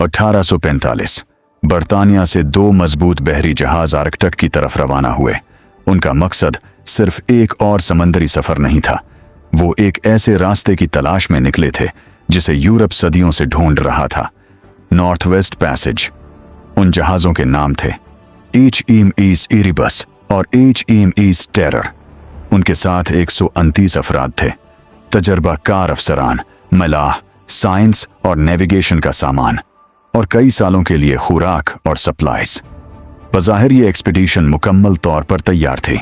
1845 बर्तानिया से 2 मजबूत बहरी जहाज आर्कटिक की तरफ रवाना हुए। उनका मकसद सिर्फ एक और समंदरी सफर नहीं था, वो एक ऐसे रास्ते की तलाश में निकले थे जिसे यूरोप सदियों से ढूंढ रहा था। North west passage. उन जहाज़ों के नाम थे HMS इरिबस और HMS टेरर। उनके साथ 129 अफराद थे, तजर्बाकार अफसरान, मलाह, साइंस और नेविगेशन का सामान और कई सालों के लिए खुराक और सप्लाईज। बज़ाहिर ये एक्सपीडिशन मुकम्मल तौर पर तैयार थी,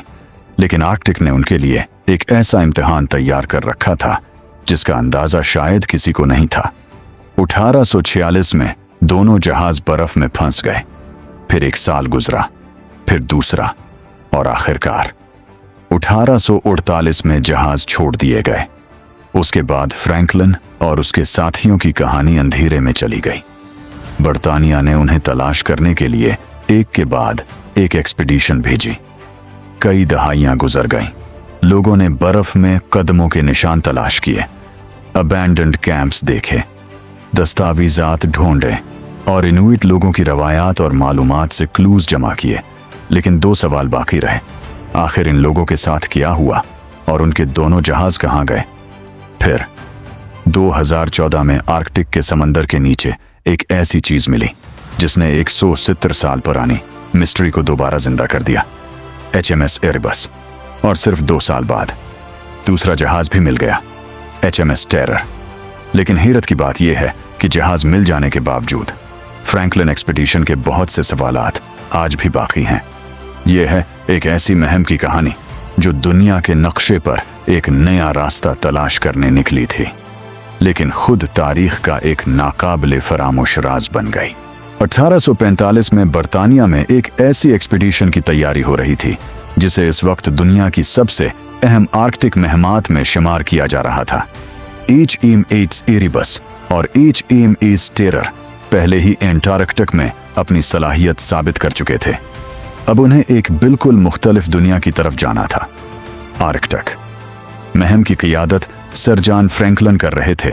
लेकिन आर्कटिक ने उनके लिए एक ऐसा इम्तिहान तैयार कर रखा था जिसका अंदाजा शायद किसी को नहीं था। 1846 में दोनों जहाज बर्फ में फंस गए। फिर 1 साल गुजरा, फिर दूसरा और आखिरकार 1848 में जहाज छोड़ दिए गए। उसके बाद फ्रैंकलिन और उसके साथियों की कहानी अंधेरे में चली गई। बर्तानिया ने उन्हें तलाश करने के लिए एक के बाद एक एक्सपीडिशन भेजी। कई दहाइयां गुजर गईं। लोगों ने बर्फ में कदमों के निशान तलाश किए, अबैंडन्ड कैंप्स देखे, दस्तावेजात ढूंढे और इनुइट लोगों की रवायात और मालूमात से क्लूज जमा किए। लेकिन 2 सवाल बाकी रहे। आखिर इन लोगों के साथ क्या हुआ और उनके दोनों जहाज कहाँ गए? फिर 2014 में आर्कटिक के समंदर के नीचे एक ऐसी चीज मिली जिसने 170 साल पुरानी मिस्ट्री को दोबारा जिंदा कर दिया, HMS इरिबस। और सिर्फ 2 साल बाद दूसरा जहाज भी मिल गया, HMS टेरर। लेकिन हैरत की बात यह है कि जहाज मिल जाने के बावजूद फ्रैंकलिन एक्सपीडिशन के बहुत से सवालात आज भी बाकी हैं। यह है एक ऐसी मुहिम की कहानी जो दुनिया के नक्शे पर एक नया रास्ता तलाश करने निकली थी, लेकिन खुद तारीख का एक नाकाबिले फरामोश राज बन गई। 1845 में बर्तानिया में एक ऐसी एक्सपीडिशन की तैयारी हो रही थी जिसे इस वक्त दुनिया की सबसे अहम आर्कटिक मुहिमात में शुमार किया जा रहा था। HMS इरिबस और HMS टेरर पहले ही एंटार्कटिक में अपनी सलाहियत साबित कर चुके थे। अब उन्हें एक बिल्कुल मुख्तलिफ दुनिया की तरफ जाना था, आर्कटिक। मुहिम की क़ियादत सर जॉन फ्रैंकलिन कर रहे थे,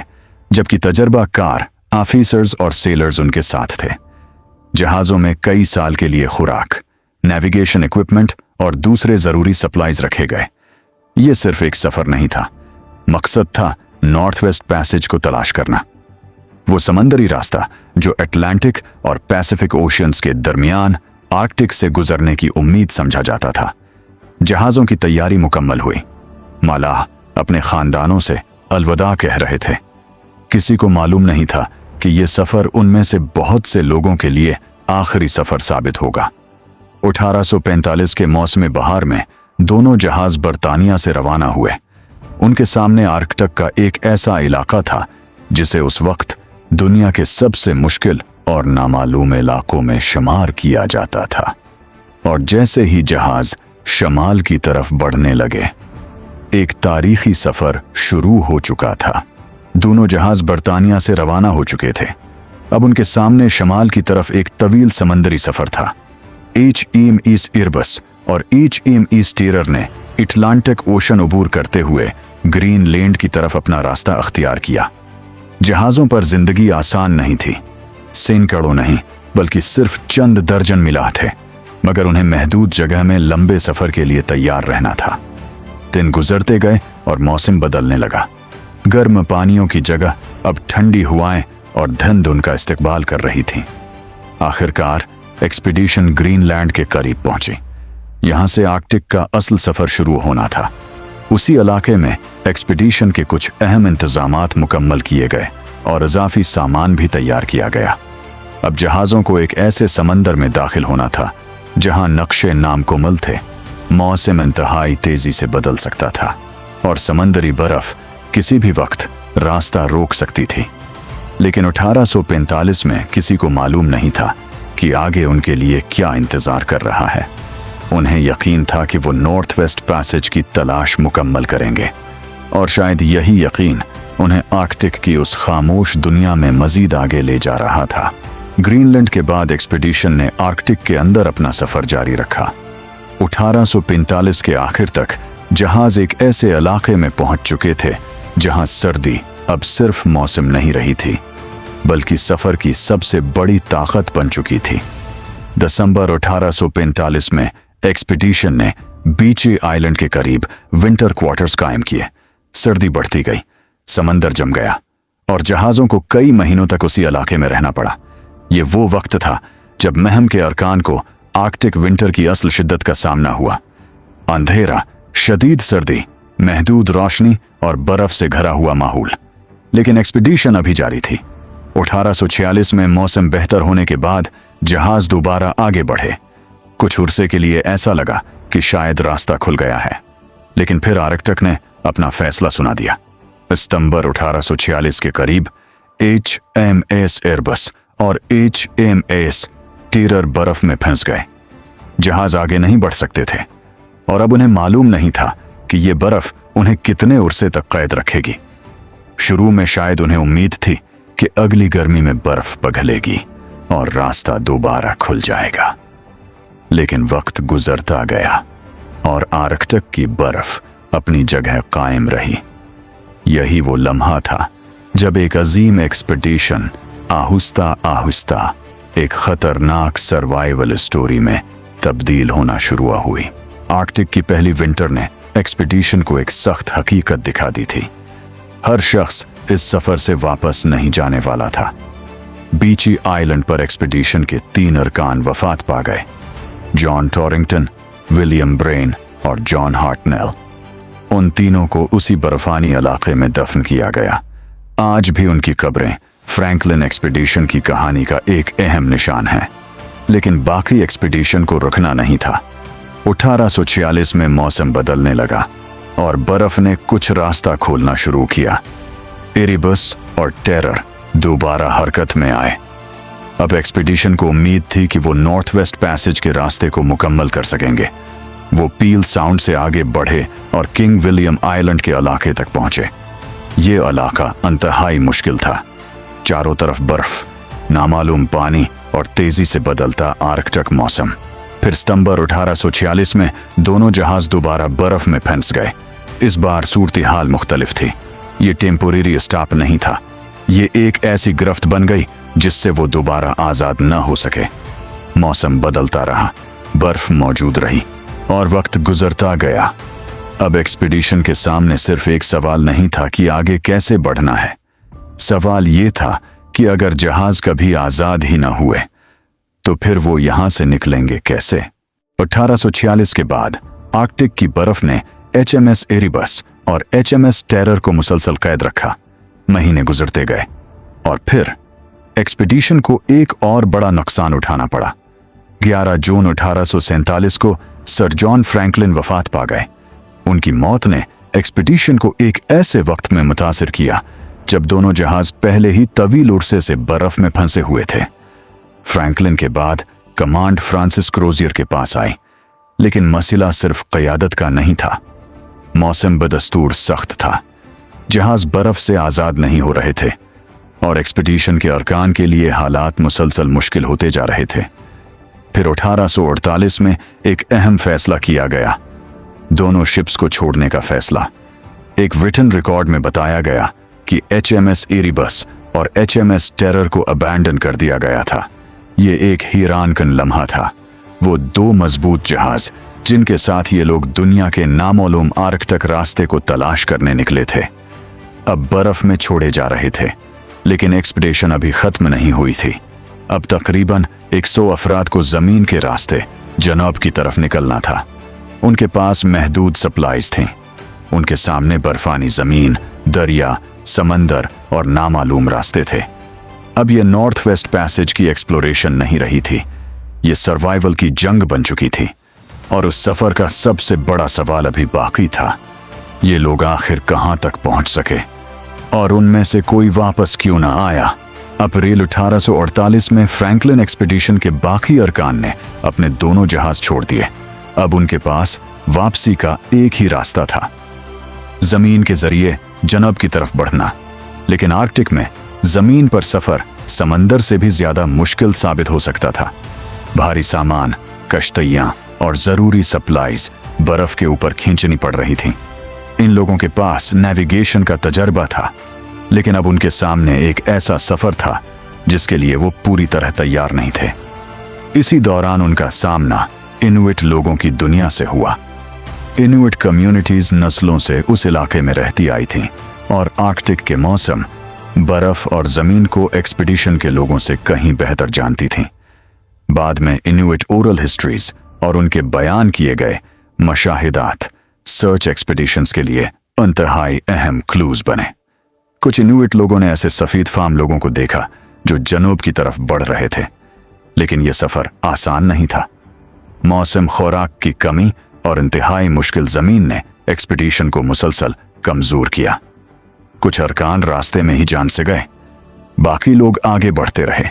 जबकि तजर्बाकार ऑफिसर्स और सेलर्स उनके साथ थे। जहाज़ों में कई साल के लिए खुराक, नेविगेशन इक्विपमेंट और दूसरे ज़रूरी सप्लाईज रखे गए। यह सिर्फ एक सफ़र नहीं था, मकसद था नॉर्थ वेस्ट पैसेज को तलाश करना, वो समंदरी रास्ता जो अटलांटिक और पैसिफिक ओशियंस के दरमियान आर्कटिक से गुजरने की उम्मीद समझा जाता था। जहाज़ों की तैयारी मुकम्मल हुई। मलाह अपने खानदानों से अलविदा कह रहे थे। किसी को मालूम नहीं था कि यह सफ़र उनमें से बहुत से लोगों के लिए आखिरी सफ़र साबित होगा। 1845 के मौसम बहार में दोनों जहाज़ बर्तानिया से रवाना हुए। उनके सामने आर्कटिक का एक ऐसा इलाका था जिसे उस वक्त दुनिया के सबसे मुश्किल और नामालूम इलाकों में शुमार किया जाता था। और जैसे ही जहाज शमाल की तरफ बढ़ने लगे, एक तारीखी सफर शुरू हो चुका था। दोनों जहाज बर्तानिया से रवाना हो चुके थे। अब उनके सामने शमाल की तरफ एक तवील समंदरी सफर था। HMS इरिबस और HMS टेरर ने अटलांटिक ओशन अबूर करते हुए ग्रीनलैंड की तरफ अपना रास्ता अख्तियार किया। जहाज़ों पर जिंदगी आसान नहीं थी। सैकड़ों नहीं बल्कि सिर्फ चंद दर्जन मिलाह थे, मगर उन्हें महदूद जगह में लंबे सफर के लिए तैयार रहना था। दिन गुजरते गए और मौसम बदलने लगा। गर्म पानियों की जगह अब ठंडी हवाएं और धुंध उनका इस्तकबाल कर रही थीं। आखिरकार एक्सपीडिशन ग्रीनलैंड के करीब पहुंची। यहां से आर्कटिक का असल सफर शुरू होना था। उसी इलाके में एक्सपीडिशन के कुछ अहम इंतजामात मुकम्मल किए गए और इजाफी सामान भी तैयार किया गया। अब जहाज़ों को एक ऐसे समंदर में दाखिल होना था जहां नक्शे नामुकम्मल थे। मौसम इंतहाई तेजी से बदल सकता था और समंदरी बर्फ किसी भी वक्त रास्ता रोक सकती थी। लेकिन 1845 में किसी को मालूम नहीं था कि आगे उनके लिए क्या इंतजार कर रहा है। उन्हें यकीन था कि वो नॉर्थ वेस्ट पैसेज की तलाश मुकम्मल करेंगे, और शायद यही यकीन उन्हें आर्कटिक की उस खामोश दुनिया में मजीद आगे ले जा रहा था। ग्रीनलैंड के बाद एक्सपीडिशन ने आर्कटिक के अंदर अपना सफर जारी रखा। 1845 के आखिर तक जहाज एक ऐसे इलाके में पहुंच चुके थे जहां सर्दी अब सिर्फ मौसम नहीं रही थी, बल्कि सफर की सबसे बड़ी ताकत बन चुकी थी। दिसंबर 1845 में एक्सपीडिशन ने बीची आइलैंड के करीब विंटर क्वार्टर्स कायम किए। सर्दी बढ़ती गई, समंदर जम गया और जहाज़ों को कई महीनों तक उसी इलाके में रहना पड़ा। ये वो वक्त था जब महम के अरकान को आर्कटिक विंटर की असल शिद्दत का सामना हुआ। अंधेरा, शदीद सर्दी, महदूद रोशनी और बर्फ से घरा हुआ माहौल। लेकिन एक्सपीडिशन अभी जारी थी। 1846 में मौसम बेहतर होने के बाद जहाज दोबारा आगे बढ़े। कुछ उर्से के लिए ऐसा लगा कि शायद रास्ता खुल गया है, लेकिन फिर आर्कटिक ने अपना फैसला सुना दिया। सितंबर 1846 के करीब HMS एयरबस और HMS टेरर बर्फ में फंस गए। जहाज आगे नहीं बढ़ सकते थे और अब उन्हें मालूम नहीं था कि ये बर्फ उन्हें कितने उर्से तक कैद रखेगी। शुरू में शायद उन्हें उम्मीद थी कि अगली गर्मी में बर्फ पिघलेगी और रास्ता दोबारा खुल जाएगा, लेकिन वक्त गुजरता गया और आर्कटिक की बर्फ अपनी जगह कायम रही। यही वो लम्हा था जब एक अजीम एक्सपीडिशन आहिस्ता आहिस्ता एक खतरनाक सर्वाइवल स्टोरी में तब्दील होना शुरू हुई। आर्कटिक की पहली विंटर ने एक्सपीडिशन को एक सख्त हकीकत दिखा दी थी। हर शख्स इस सफर से वापस नहीं जाने वाला था। बीची आइलैंड पर एक्सपीडिशन के 3 अरकान वफात पा गए, जॉन टॉरिंगटन, विलियम ब्रेन और जॉन हार्टनेल। उन तीनों को उसी बर्फानी इलाके में दफन किया गया। आज भी उनकी कब्रें फ्रैंकलिन एक्सपीडिशन की कहानी का एक अहम निशान है। लेकिन बाकी एक्सपीडिशन को रुकना नहीं था। 1846 में मौसम बदलने लगा और बर्फ ने कुछ रास्ता खोलना शुरू किया। एरिबस और टेरर दोबारा हरकत में आए। अब एक्सपीडिशन को उम्मीद थी कि वो नॉर्थ वेस्ट पैसेज के रास्ते को मुकम्मल कर सकेंगे। वो पील साउंड से आगे बढ़े और किंग विलियम आइलैंड के इलाके तक पहुंचे। ये इलाका इंतहाई मुश्किल था। चारों तरफ बर्फ, नामालूम पानी और तेजी से बदलता आर्कटिक मौसम। फिर सितंबर 1846 में दोनों जहाज दोबारा बर्फ में फंस गए। इस बार सूरत हाल मुख्तलिफ थी। ये टेम्पोरेरी स्टॉप नहीं था, ये एक ऐसी गिरफ्त बन गई जिससे वो दोबारा आज़ाद न हो सके। मौसम बदलता रहा, बर्फ मौजूद रही और वक्त गुजरता गया। अब एक्सपीडिशन के सामने सिर्फ एक सवाल नहीं था कि आगे कैसे बढ़ना है। सवाल ये था कि अगर जहाज कभी आज़ाद ही न हुए तो फिर वो यहां से निकलेंगे कैसे। 1846 के बाद आर्कटिक की बर्फ ने HMS एरिबस और HMS टेरर को मुसलसल कैद रखा। महीने गुजरते गए और फिर एक्सपीडिशन को एक और बड़ा नुकसान उठाना पड़ा। 11 जून 1847 को सर जॉन फ्रैंकलिन वफात पा गए। उनकी मौत ने एक्सपीडिशन को एक ऐसे वक्त में मुतासिर किया जब दोनों जहाज पहले ही तवील उर्से से बर्फ में फंसे हुए थे। फ्रैंकलिन के बाद कमांड फ्रांसिस क्रोजियर के पास आई, लेकिन मसला सिर्फ क़यादत का नहीं था। मौसम बदस्तूर सख्त था, जहाज बर्फ से आज़ाद नहीं हो रहे थे और एक्सपीडिशन के अरकान के लिए हालात मुसलसल मुश्किल होते जा रहे थे। फिर 1848 में एक अहम फैसला किया गया, दोनों शिप्स को छोड़ने का फैसला। एक रिटन रिकॉर्ड में बताया गया कि HMS एरिबस और HMS टेरर को अबैंडन कर दिया गया था। ये एक हैरानकुन लम्हा था। वो 2 मजबूत जहाज जिनके साथ ये लोग दुनिया के नामालूम आर्कटिक रास्ते को तलाश करने निकले थे, अब बर्फ में छोड़े जा रहे थे। लेकिन एक्सपीडिशन अभी खत्म नहीं हुई थी। अब तकरीबन 100 अफराद को जमीन के रास्ते जनूब की तरफ निकलना था। उनके पास महदूद सप्लाईज थीं। उनके सामने बर्फानी जमीन, दरिया, समंदर और नामालूम रास्ते थे। अब ये नॉर्थ वेस्ट पैसेज की एक्सप्लोरेशन नहीं रही थी, ये सर्वाइवल की जंग बन चुकी थी। और उस सफर का सबसे बड़ा सवाल अभी बाकी था, ये लोग आखिर कहां तक पहुंच सके और उनमें से कोई वापस क्यों ना आया। अप्रैल 1848 में फ्रैंकलिन एक्सपीडिशन के बाकी अरकान ने अपने दोनों जहाज छोड़ दिए। अब उनके पास वापसी का एक ही रास्ता था, जमीन के जरिए जनूब की तरफ बढ़ना। लेकिन आर्कटिक में जमीन पर सफर समंदर से भी ज्यादा मुश्किल साबित हो सकता था। भारी सामान, कश्तियां और जरूरी सप्लाईज बर्फ के ऊपर खींचनी पड़ रही थीं। इन लोगों के पास नेविगेशन का तजर्बा था, लेकिन अब उनके सामने एक ऐसा सफर था जिसके लिए वो पूरी तरह तैयार नहीं थे। इसी दौरान उनका सामना इनुइट लोगों की दुनिया से हुआ। इनुइट कम्युनिटीज नस्लों से उस इलाके में रहती आई थीं और आर्कटिक के मौसम, बर्फ और जमीन को एक्सपीडिशन के लोगों से कहीं बेहतर जानती थीं। बाद में इनुइट ओरल हिस्ट्रीज और उनके बयान किए गए मशाहिदात सर्च एक्सपीडिशंस के लिए इंतहाई अहम क्लूज बने। कुछ इनुइट लोगों ने ऐसे सफेद फार्म लोगों को देखा जो जनूब की तरफ बढ़ रहे थे, लेकिन यह सफर आसान नहीं था। मौसम, खुराक की कमी और इंतहाई मुश्किल जमीन ने एक्सपीडिशन को मुसलसल कमजोर किया। कुछ अरकान रास्ते में ही जान से गए, बाकी लोग आगे बढ़ते रहे।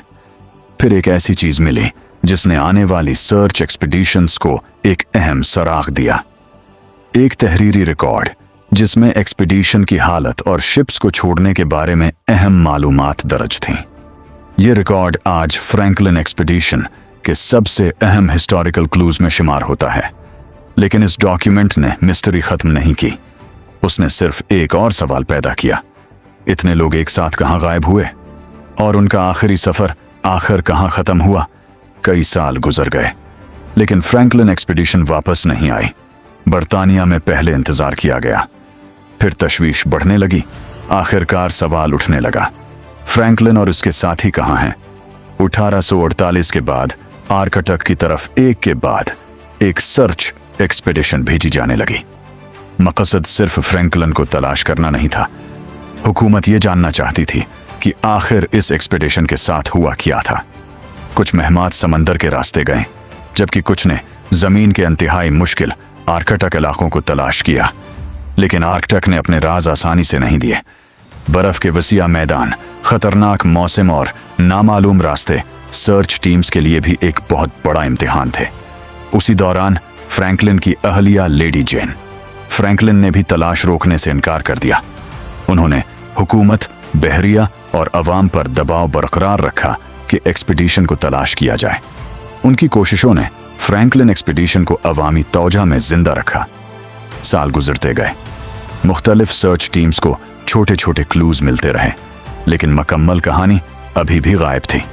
फिर एक ऐसी चीज मिली जिसने आने वाली सर्च एक्सपीडिशंस को एक अहम सराग दिया। एक तहरीरी रिकॉर्ड जिसमें एक्सपीडिशन की हालत और शिप्स को छोड़ने के बारे में अहम मालूमात दर्ज थीं। यह रिकॉर्ड आज फ्रैंकलिन एक्सपीडिशन के सबसे अहम हिस्टोरिकल क्लूज में शुमार होता है। लेकिन इस डॉक्यूमेंट ने मिस्ट्री खत्म नहीं की, उसने सिर्फ एक और सवाल पैदा किया। इतने लोग एक साथ कहां गायब हुए और उनका आखिरी सफर आखिर कहां खत्म हुआ? कई साल गुजर गए, लेकिन फ्रैंकलिन एक्सपीडिशन वापस नहीं आई। बर्तानिया में पहले इंतजार किया गया, फिर तशवीश बढ़ने लगी। आखिरकार सवाल उठने लगा, फ्रैंकलिन और उसके साथी कहां हैं? 1848 के बाद आर्कटक की तरफ एक के बाद एक सर्च एक्सपीडिशन भेजी जाने लगी। मकसद सिर्फ फ्रैंकलिन को तलाश करना नहीं था, हुकूमत ये जानना चाहती थी कि आखिर इस एक्सपीडिशन के साथ हुआ क्या था। कुछ महमात समंदर के रास्ते गए, जबकि कुछ ने जमीन के इंतहाई मुश्किल आर्कटक इलाकों को तलाश किया। लेकिन आर्कटक ने अपने राज आसानी से नहीं दिए। बर्फ के वसीआ मैदान, खतरनाक मौसम और नामालूम रास्ते सर्च टीम्स के लिए भी एक बहुत बड़ा इम्तिहान थे। उसी दौरान फ्रैंकलिन की अहलिया लेडी जेन, फ्रैंकलिन ने भी तलाश रोकने से इनकार कर दिया। उन्होंने हुकूमत, बहरिया और अवाम पर दबाव बरकरार रखा कि एक्सपीडिशन को तलाश किया जाए। उनकी कोशिशों ने फ्रैंकलिन एक्सपीडिशन को अवामी तौजा में जिंदा रखा। साल गुजरते गए, मुख्तलिफ सर्च टीम्स को छोटे छोटे क्लूज मिलते रहे, लेकिन मुकम्मल कहानी अभी भी गायब थी।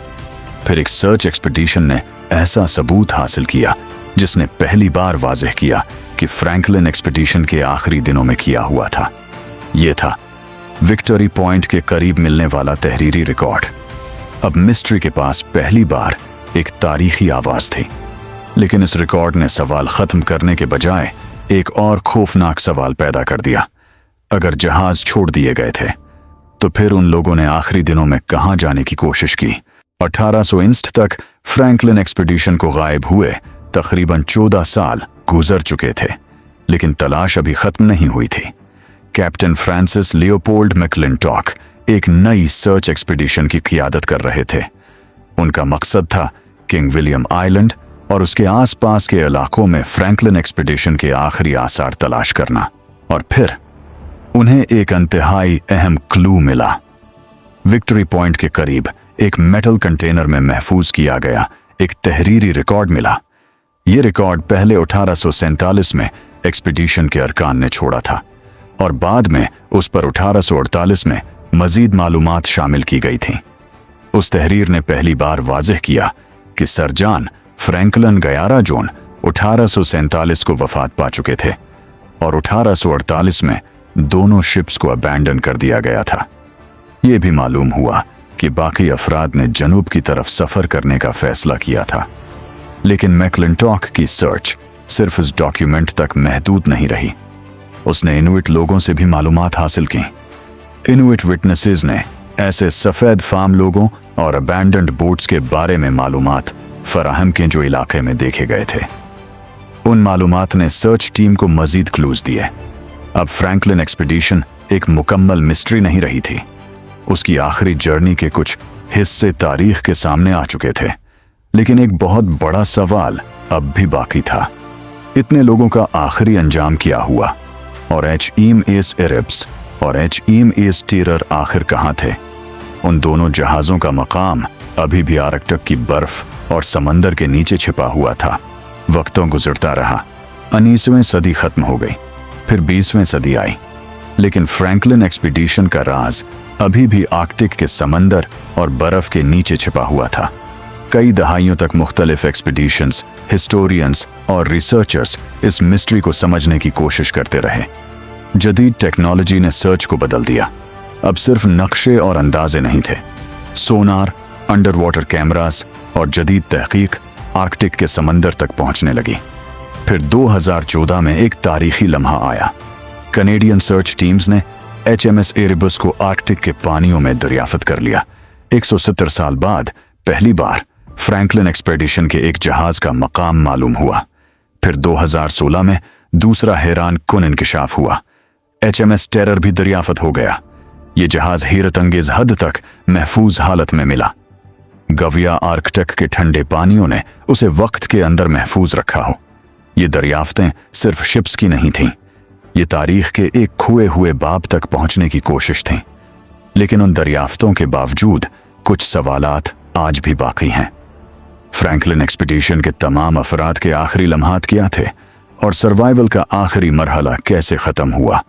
फिर एक सर्च एक्सपीडिशन ने ऐसा सबूत हासिल किया जिसने पहली बार वाज़ेह किया कि फ्रैंकलिन एक्सपीडिशन के आखिरी दिनों में किया हुआ था। यह था विक्टोरी पॉइंट के करीब मिलने वाला तहरीरी रिकॉर्ड। अब मिस्ट्री के पास पहली बार एक तारीखी आवाज थी, लेकिन इस रिकॉर्ड ने सवाल खत्म करने के बजाय एक और खौफनाक सवाल पैदा कर दिया। अगर जहाज छोड़ दिए गए थे तो फिर उन लोगों ने आखिरी दिनों में कहां जाने की कोशिश की? 1800 ईस्ट तक फ्रैंकलिन एक्सपीडिशन को गायब हुए तकरीबन 14 साल गुजर चुके थे, लेकिन तलाश अभी खत्म नहीं हुई थी। कैप्टन फ्रांसिस लियोपोल्ड मैकलिंटॉक एक नई सर्च एक्सपीडिशन की क़ियादत कर रहे थे। उनका मकसद था किंग विलियम आइलैंड और उसके आसपास के इलाकों में फ्रैंकलिन एक्सपीडिशन के आखिरी आसार तलाश करना। और फिर उन्हें एक इंतहाई अहम क्लू मिला। विक्टोरी पॉइंट के करीब एक मेटल कंटेनर में महफूज किया गया एक तहरीरी रिकॉर्ड मिला। यह रिकॉर्ड पहले 1847 में एक्सपीडिशन के अरकान ने छोड़ा था और बाद में उस पर 1848 में मजीद मालूमात शामिल की गई थीं। उस तहरीर ने पहली बार वाज़ेह किया कि सर जॉन फ्रैंकलिन 11 जून 1847 को वफात पा चुके थे और 1848 में दोनों शिप्स को अबैंडन कर दिया गया था। यह भी मालूम हुआ कि बाकी अफराद ने जनूब की तरफ सफर करने का फैसला किया था। लेकिन मैकलिंटॉक की सर्च सिर्फ इस डॉक्यूमेंट तक महदूद नहीं रही। उसने इनुइट लोगों से भी मालूमात हासिल की। इनुइट विटनेसेस ने ऐसे सफेद फार्म लोगों और अबैंडन्ड बोट्स के बारे में मालूमात फराहम के जो इलाके में देखे गए थे। उन मालूमात ने सर्च टीम को मजीद क्लूज दिए। अब फ्रैंकलिन एक्सपीडिशन एक मुकम्मल मिस्ट्री नहीं रही थी। उसकी आखिरी जर्नी के कुछ हिस्से तारीख के सामने आ चुके थे, लेकिन एक बहुत बड़ा सवाल अब भी बाकी था। इतने लोगों का आखिरी अंजाम क्या हुआ? और HMS एरिब्स और HMS टेरर आखिर कहाँ थे? उन दोनों जहाज़ों का मकाम अभी भी आर्कटिक की बर्फ और समंदर के नीचे छिपा हुआ था। वक्तों गुजरता रहा। 19वीं सदी खत्म हो गई, फिर 20वीं सदी आई, लेकिन फ्रैंकलिन एक्सपीडिशन का राज अभी भी आर्कटिक के समंदर और बर्फ के नीचे छिपा हुआ था। कई दहाइयों तक मुख्तलिफ एक्सपीडिशंस, हिस्टोरियंस और रिसर्चर्स इस मिस्ट्री को समझने की कोशिश करते रहे। जदीद टेक्नोलॉजी ने सर्च को बदल दिया। अब सिर्फ नक्शे और अंदाजे नहीं थे, सोनार, अंडर वाटर कैमरास और जदीद तहकीक आर्कटिक के समंदर तक पहुंचने लगी। फिर 2014 में एक तारीखी लम्हा आया। कनेडियन सर्च टीम्स ने HMS एरेबस को आर्कटिक के पानियों में दरियाफ्त कर लिया। 170 साल बाद पहली बार फ्रैंकलिन एक्सपेडिशन के एक जहाज का मकाम मालूम हुआ। फिर 2016 में दूसरा हैरान कुन इंकिशाफ हुआ। HMS टेरर भी दरियाफ्त हो गया। ये जहाज हैरत अंगेज हद तक महफूज हालत में मिला। गविया आर्कटिक के ठंडे पानियों ने उसे वक्त के अंदर महफूज रखा हो। ये दरियाफ्तें सिर्फ शिप्स की नहीं थीं, ये तारीख के एक खोए हुए बाब तक पहुंचने की कोशिश थी। लेकिन उन दरियाफ्तों के बावजूद कुछ सवालात आज भी बाकी हैं। फ्रैंकलिन एक्सपीडिशन के तमाम अफराद के आखिरी लम्हात क्या थे और सर्वाइवल का आखिरी मरहला कैसे खत्म हुआ।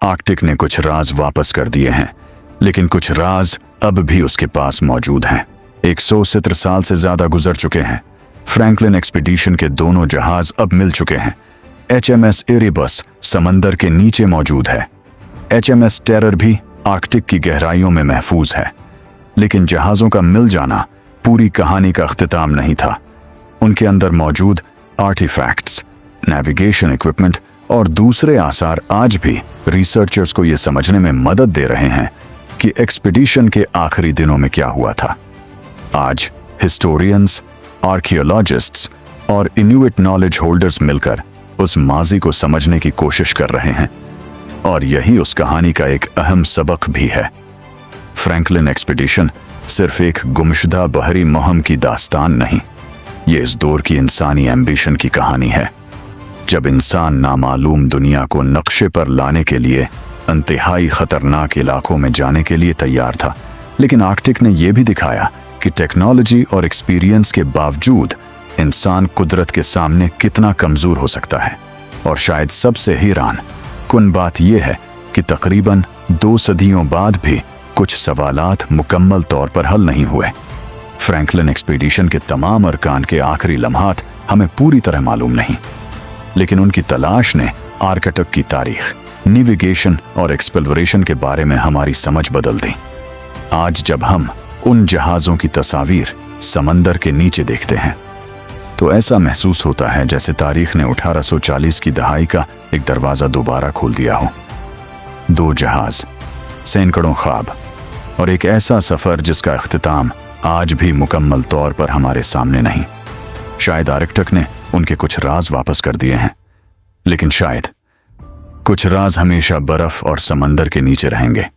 आर्कटिक ने कुछ राज वापस कर दिए हैं, लेकिन कुछ राज अब भी उसके पास मौजूद हैं। 170 साल से ज्यादा गुजर चुके हैं। फ्रैंकलिन एक्सपीडिशन के दोनों जहाज अब मिल चुके हैं। HMS एरेबस समंदर के नीचे मौजूद है। HMS टेरर भी आर्कटिक की गहराइयों में महफूज है। लेकिन जहाज़ों का मिल जाना पूरी कहानी का अख्तिताम नहीं था। उनके अंदर मौजूद आर्टिफैक्ट्स, नेविगेशन इक्विपमेंट और दूसरे आसार आज भी रिसर्चर्स को यह समझने में मदद दे रहे हैं कि एक्सपीडिशन के आखिरी दिनों में क्या हुआ था। आज हिस्टोरियंस, आर्कियोलॉजिस्ट्स और इन्यूइट नॉलेज होल्डर्स मिलकर उस माजी को समझने की कोशिश कर रहे हैं, और यही उस कहानी का एक अहम सबक भी है। फ्रैंकलिन एक्सपीडिशन सिर्फ एक गुमशुदा बहरी मुहिम की दास्तान नहीं, ये इस दौर की इंसानी एम्बिशन की कहानी है, जब इंसान नामालूम दुनिया को नक्शे पर लाने के लिए इंतहाई खतरनाक इलाकों में जाने के लिए तैयार था। लेकिन आर्कटिक ने यह भी दिखाया कि टेक्नोलॉजी और एक्सपीरियंस के बावजूद इंसान कुदरत के सामने कितना कमजोर हो सकता है। और शायद सबसे हैरान कुन बात यह है कि तकरीबन 2 सदियों बाद भी कुछ सवालात मुकम्मल तौर पर हल नहीं हुए। फ्रैंकलिन एक्सपीडिशन के तमाम अरकान के आखिरी लम्हात हमें पूरी तरह मालूम नहीं, लेकिन उनकी तलाश ने आर्कटिक की तारीख, नेविगेशन और एक्सप्लोरेशन के बारे में हमारी समझ बदल दी। आज जब हम उन जहाज़ों की तस्वीर समंदर के नीचे देखते हैं तो ऐसा महसूस होता है जैसे तारीख ने 1840 की दहाई का एक दरवाज़ा दोबारा खोल दिया हो। 2 जहाज़, सैकड़ों ख्वाब और एक ऐसा सफ़र जिसका इख्तिताम आज भी मुकम्मल तौर पर हमारे सामने नहीं। शायद आर्कटिक ने उनके कुछ राज वापस कर दिए हैं, लेकिन शायद कुछ राज हमेशा बर्फ और समंदर के नीचे रहेंगे।